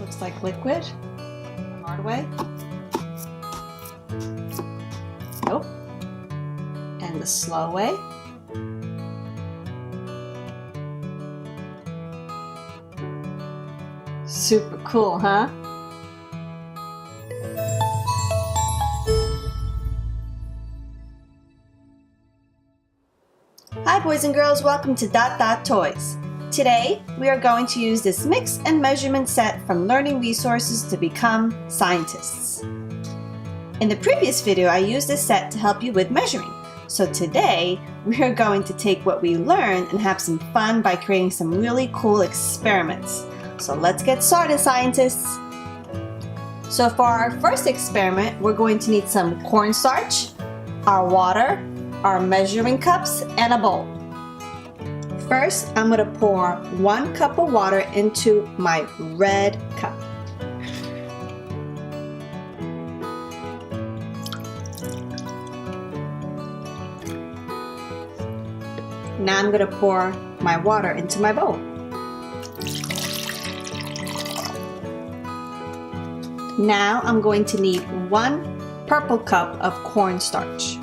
Looks like liquid. The hard way. Nope. And the slow way. Super cool, huh? Hi boys and girls, welcome to Dot Dot Toys. Today we are going to use this mix and measurement set from Learning Resources to become scientists. In the previous video I used this set to help you with measuring. So today we are going to take what we learned and have some fun by creating some really cool experiments. So let's get started, scientists! So for our first experiment we're going to need some cornstarch, our water, our measuring cups, and a bowl. First, I'm going to pour 1 cup of water into my red cup. Now I'm going to pour my water into my bowl. Now I'm going to need 1 purple cup of cornstarch.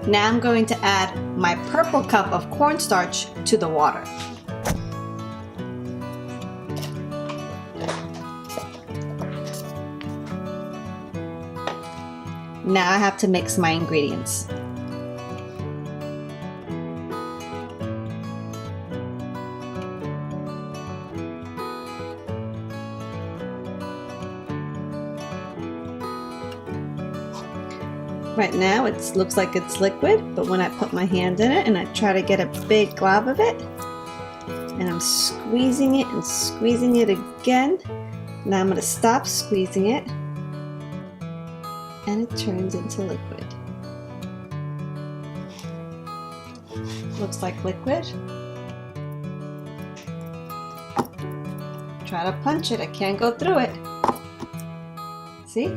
Now I'm going to add my purple cup of cornstarch to the water. Now I have to mix my ingredients. Right now it looks like it's liquid, but when I put my hand in it and I try to get a big glob of it, and I'm squeezing it and squeezing it again, now I'm going to stop squeezing it, and it turns into liquid. Looks like liquid. Try to punch it, I can't go through it. See?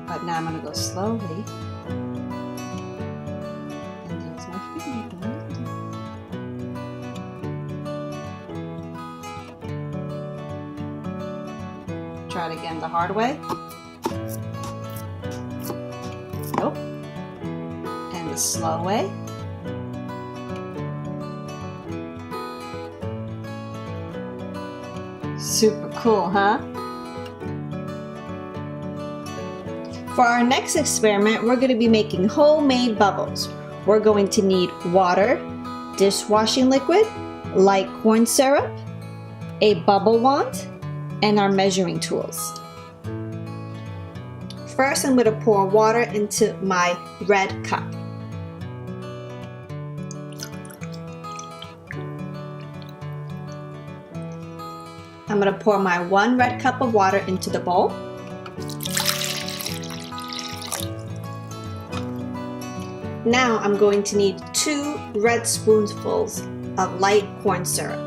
But now I'm going to go slowly. And there's my finger going. Try it again the hard way. Nope. And the slow way. Super cool, huh? For our next experiment, we're going to be making homemade bubbles. We're going to need water, dishwashing liquid, light corn syrup, a bubble wand, and our measuring tools. First, I'm going to pour water into my red cup. I'm going to pour my 1 red cup of water into the bowl. Now I'm going to need 2 red spoonfuls of light corn syrup.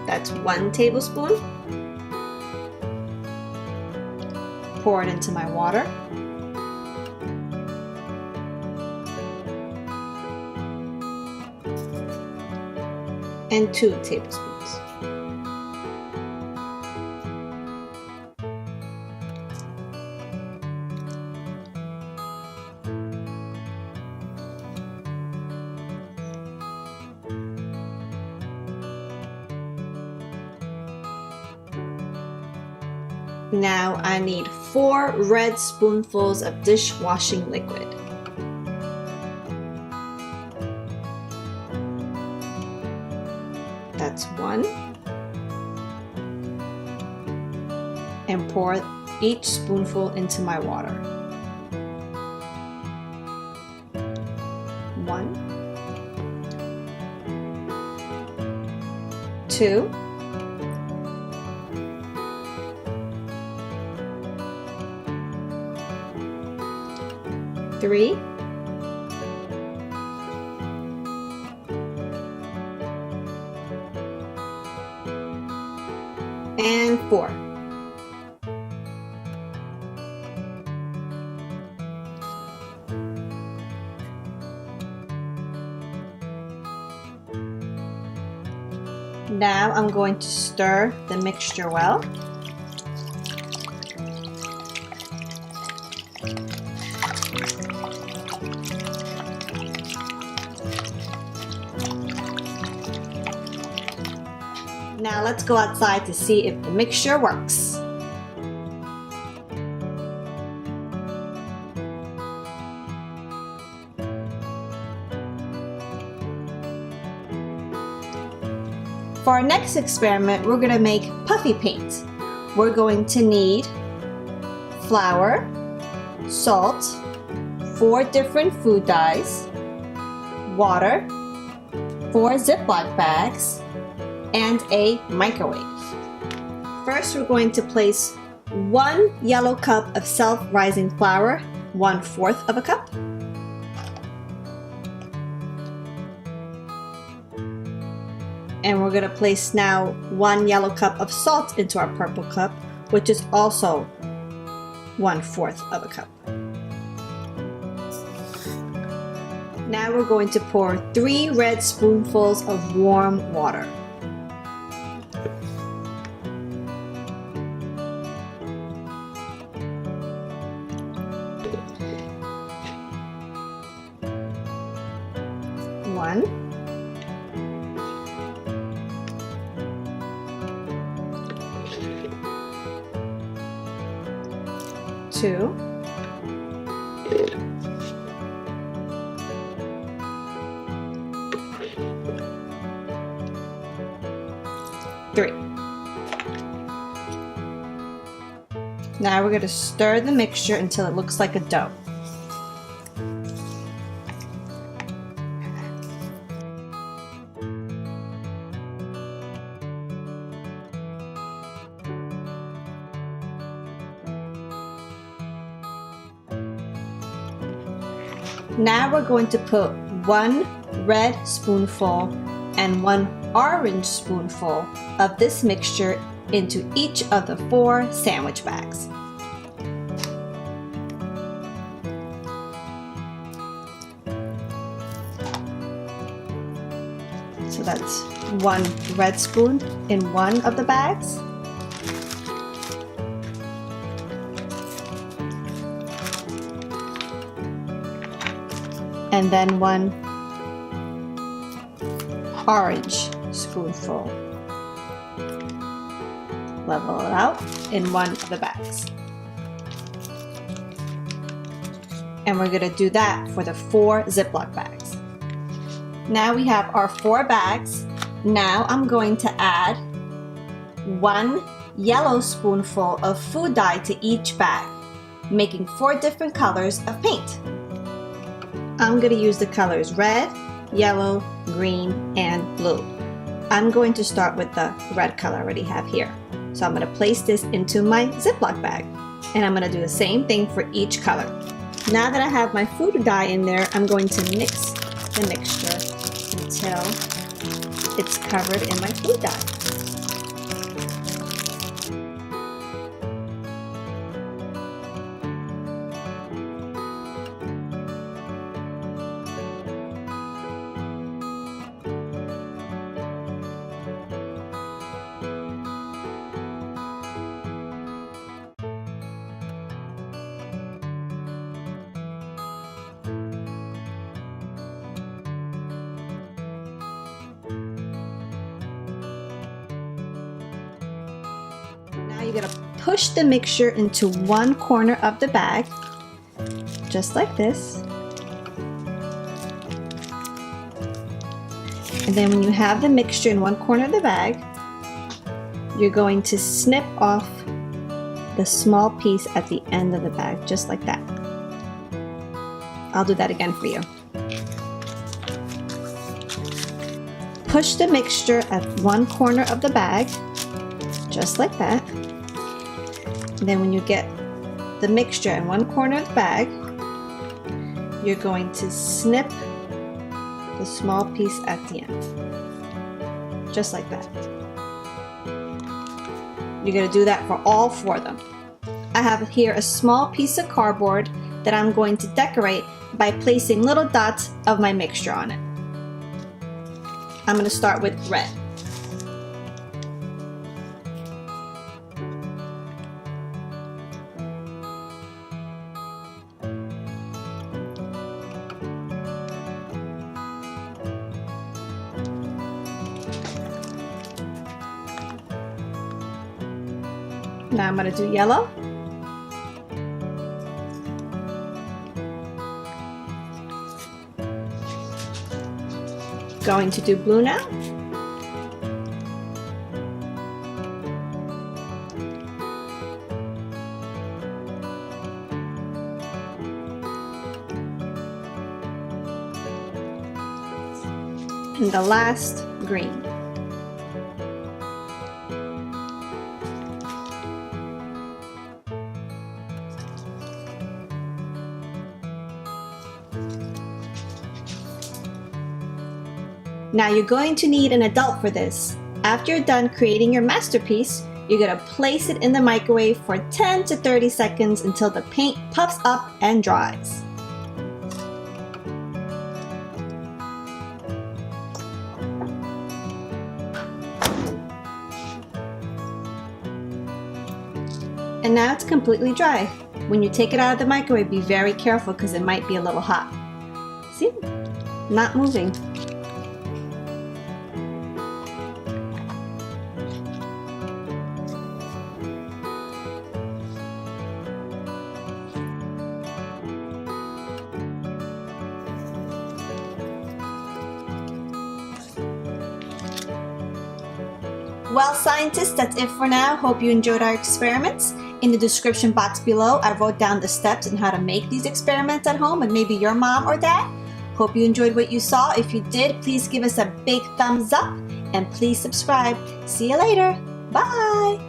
That's 1 tablespoon. Pour it into my water. And 2 tablespoons. Now I need 4 red spoonfuls of dishwashing liquid. That's 1. And pour each spoonful into my water. 1, 2, 3, and 4. Now I'm going to stir the mixture well. Now let's go outside to see if the mixture works. For our next experiment, we're going to make puffy paint. We're going to need flour, salt, 4 different food dyes, water, 4 Ziploc bags, and a microwave. First, we're going to place 1 yellow cup of self-rising flour, 1/4 of a cup. And we're going to place now 1 yellow cup of salt into our purple cup, which is also 1/4 of a cup. Now we're going to pour 3 red spoonfuls of warm water. One, 2, 3. Now we're going to stir the mixture until it looks like a dough. Now we're going to put 1 red spoonful and 1 orange spoonful of this mixture into each of the 4 sandwich bags. So that's 1 red spoon in 1 of the bags. And then 1 orange spoonful. Level it out in 1 of the bags. And we're going to do that for the 4 Ziploc bags. Now we have our 4 bags. Now I'm going to add 1 yellow spoonful of food dye to each bag, making 4 different colors of paint. I'm going to use the colors red, yellow, green, and blue. I'm going to start with the red color I already have here. So I'm going to place this into my Ziploc bag. And I'm going to do the same thing for each color. Now that I have my food dye in there, I'm going to mix the mixture until it's covered in my food dye. Now you're going to push the mixture into 1 corner of the bag, just like this. And then when you have the mixture in 1 corner of the bag, you're going to snip off the small piece at the end of the bag, just like that. I'll do that again for you. push the mixture at one corner of the bag, just like that. And then when you get the mixture in one corner of the bag, you're going to snip the small piece at the end, just like that. You're going to do that for all 4 of them. I have here a small piece of cardboard that I'm going to decorate by placing little dots of my mixture on it. I'm going to start with red. Now I'm going to do yellow. Going to do blue now. And the last, green. Now you're going to need an adult for this. After you're done creating your masterpiece, you're going to place it in the microwave for 10 to 30 seconds until the paint puffs up and dries. And now it's completely dry. When you take it out of the microwave, be very careful because it might be a little hot. See? Not moving. Well, scientists, that's it for now. Hope you enjoyed our experiments. In the description box below, I wrote down the steps on how to make these experiments at home with maybe your mom or dad. Hope you enjoyed what you saw. If you did, please give us a big thumbs up and please subscribe. See you later. Bye.